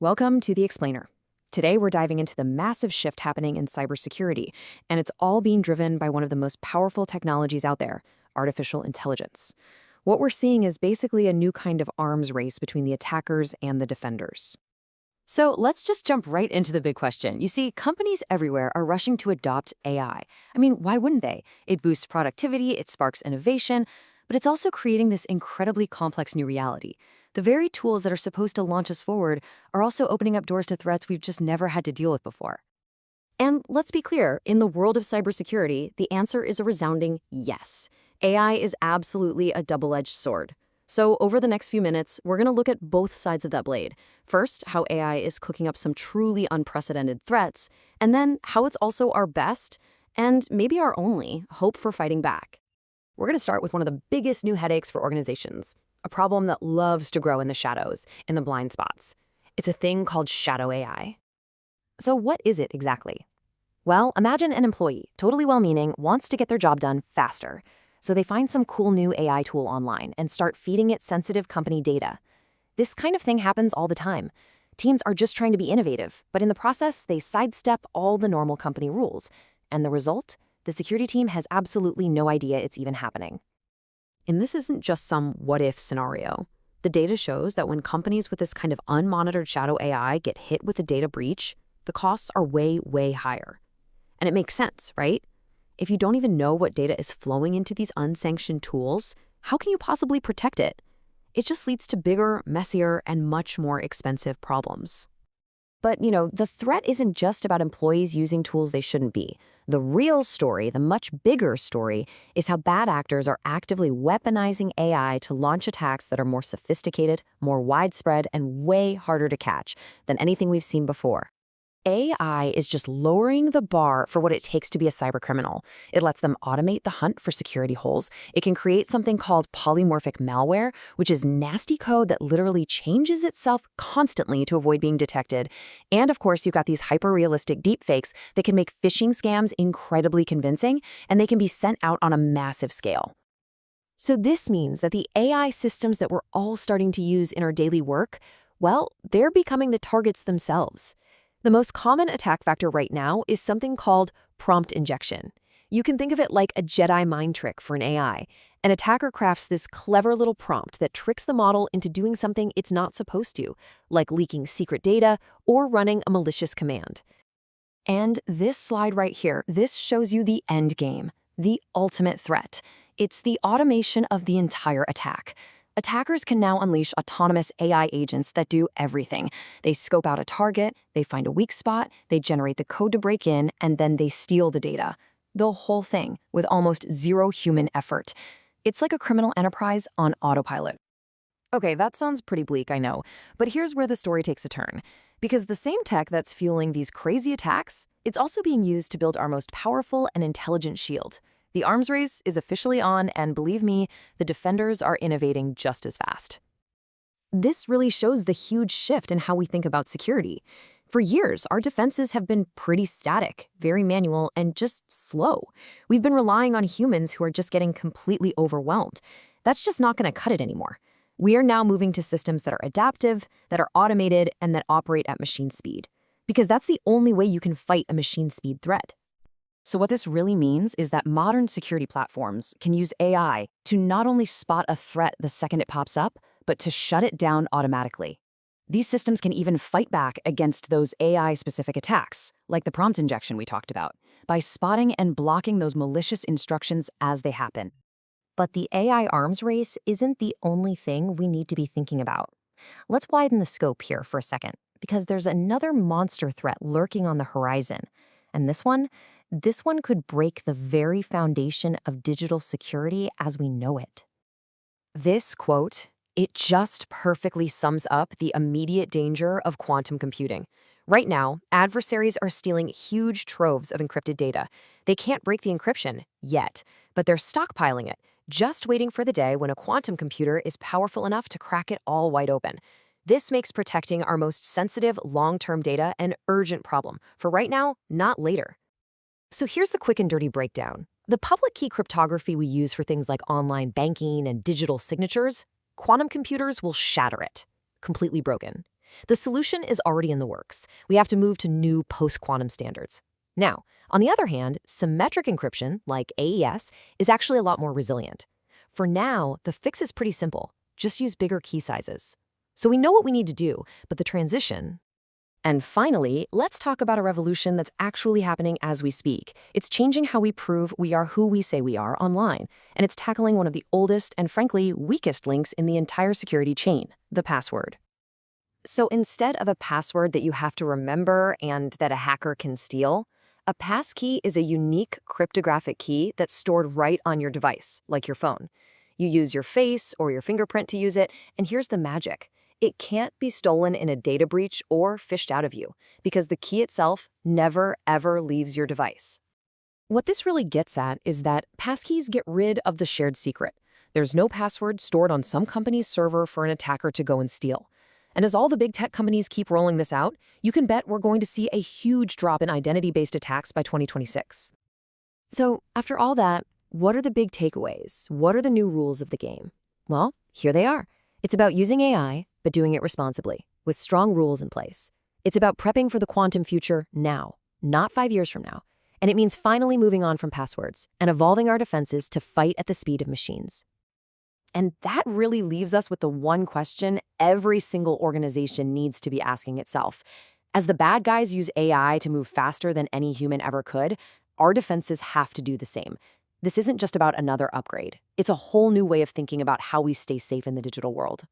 Welcome to The Explainer. Today we're diving into the massive shift happening in cybersecurity, and it's all being driven by one of the most powerful technologies out there, artificial intelligence. What we're seeing is basically a new kind of arms race between the attackers and the defenders. So let's just jump right into the big question. You see, companies everywhere are rushing to adopt AI. I mean, why wouldn't they? It boosts productivity, it sparks innovation, but it's also creating this incredibly complex new reality. The very tools that are supposed to launch us forward are also opening up doors to threats we've just never had to deal with before. And let's be clear, in the world of cybersecurity, the answer is a resounding yes. AI is absolutely a double-edged sword. So over the next few minutes, we're going to look at both sides of that blade. First, how AI is cooking up some truly unprecedented threats, and then how it's also our best, and maybe our only, hope for fighting back. We're going to start with one of the biggest new headaches for organizations, a problem that loves to grow in the shadows, in the blind spots. It's a thing called shadow AI. So what is it exactly? Well, imagine an employee, totally well-meaning, wants to get their job done faster. So they find some cool new AI tool online and start feeding it sensitive company data. This kind of thing happens all the time. Teams are just trying to be innovative, but in the process, they sidestep all the normal company rules. And the result? The security team has absolutely no idea it's even happening. And this isn't just some what-if scenario. The data shows that when companies with this kind of unmonitored shadow AI get hit with a data breach, the costs are way, way higher. And it makes sense, right? If you don't even know what data is flowing into these unsanctioned tools, how can you possibly protect it? It just leads to bigger, messier, and much more expensive problems. But, the threat isn't just about employees using tools they shouldn't be. The real story, the much bigger story, is how bad actors are actively weaponizing AI to launch attacks that are more sophisticated, more widespread, and way harder to catch than anything we've seen before. AI is just lowering the bar for what it takes to be a cybercriminal. It lets them automate the hunt for security holes. It can create something called polymorphic malware, which is nasty code that literally changes itself constantly to avoid being detected. And of course, you've got these hyper-realistic deepfakes that can make phishing scams incredibly convincing, and they can be sent out on a massive scale. So this means that the AI systems that we're all starting to use in our daily work, well, they're becoming the targets themselves. The most common attack vector right now is something called prompt injection. You can think of it like a Jedi mind trick for an AI. An attacker crafts this clever little prompt that tricks the model into doing something it's not supposed to, like leaking secret data or running a malicious command. And this slide right here, this shows you the end game, the ultimate threat. It's the automation of the entire attack. Attackers can now unleash autonomous AI agents that do everything. They scope out a target, they find a weak spot, they generate the code to break in, and then they steal the data. The whole thing, with almost zero human effort. It's like a criminal enterprise on autopilot. Okay, that sounds pretty bleak, I know, but here's where the story takes a turn. Because the same tech that's fueling these crazy attacks, it's also being used to build our most powerful and intelligent shield. The arms race is officially on, and believe me, the defenders are innovating just as fast. This really shows the huge shift in how we think about security. For years, our defenses have been pretty static, very manual, and just slow. We've been relying on humans who are just getting completely overwhelmed. That's just not going to cut it anymore. We are now moving to systems that are adaptive, that are automated, and that operate at machine speed. Because that's the only way you can fight a machine speed threat. So what this really means is that modern security platforms can use AI to not only spot a threat the second it pops up, but to shut it down automatically. These systems can even fight back against those AI-specific attacks, like the prompt injection we talked about, by spotting and blocking those malicious instructions as they happen. But the AI arms race isn't the only thing we need to be thinking about. Let's widen the scope here for a second, because there's another monster threat lurking on the horizon. And this one could break the very foundation of digital security as we know it. This quote, it just perfectly sums up the immediate danger of quantum computing. Right now, adversaries are stealing huge troves of encrypted data. They can't break the encryption yet, but they're stockpiling it, just waiting for the day when a quantum computer is powerful enough to crack it all wide open. This makes protecting our most sensitive long-term data an urgent problem for right now, not later. So here's the quick and dirty breakdown. The public key cryptography we use for things like online banking and digital signatures, quantum computers will shatter it, completely broken. The solution is already in the works. We have to move to new post-quantum standards. Now, on the other hand, symmetric encryption, like AES, is actually a lot more resilient. For now, the fix is pretty simple. Just use bigger key sizes. So we know what we need to do, but the transition. And finally, let's talk about a revolution that's actually happening as we speak. It's changing how we prove we are who we say we are online, and it's tackling one of the oldest and frankly weakest links in the entire security chain, the password. So instead of a password that you have to remember and that a hacker can steal, a passkey is a unique cryptographic key that's stored right on your device, like your phone. You use your face or your fingerprint to use it, and here's the magic. It can't be stolen in a data breach or phished out of you, because the key itself never, ever leaves your device. What this really gets at is that passkeys get rid of the shared secret. There's no password stored on some company's server for an attacker to go and steal. And as all the big tech companies keep rolling this out, you can bet we're going to see a huge drop in identity-based attacks by 2026. So, after all that, what are the big takeaways? What are the new rules of the game? Well, here they are. It's about using AI, but doing it responsibly, with strong rules in place. It's about prepping for the quantum future now, not 5 years from now. And it means finally moving on from passwords and evolving our defenses to fight at the speed of machines. And that really leaves us with the one question every single organization needs to be asking itself. As the bad guys use AI to move faster than any human ever could, our defenses have to do the same. This isn't just about another upgrade. It's a whole new way of thinking about how we stay safe in the digital world.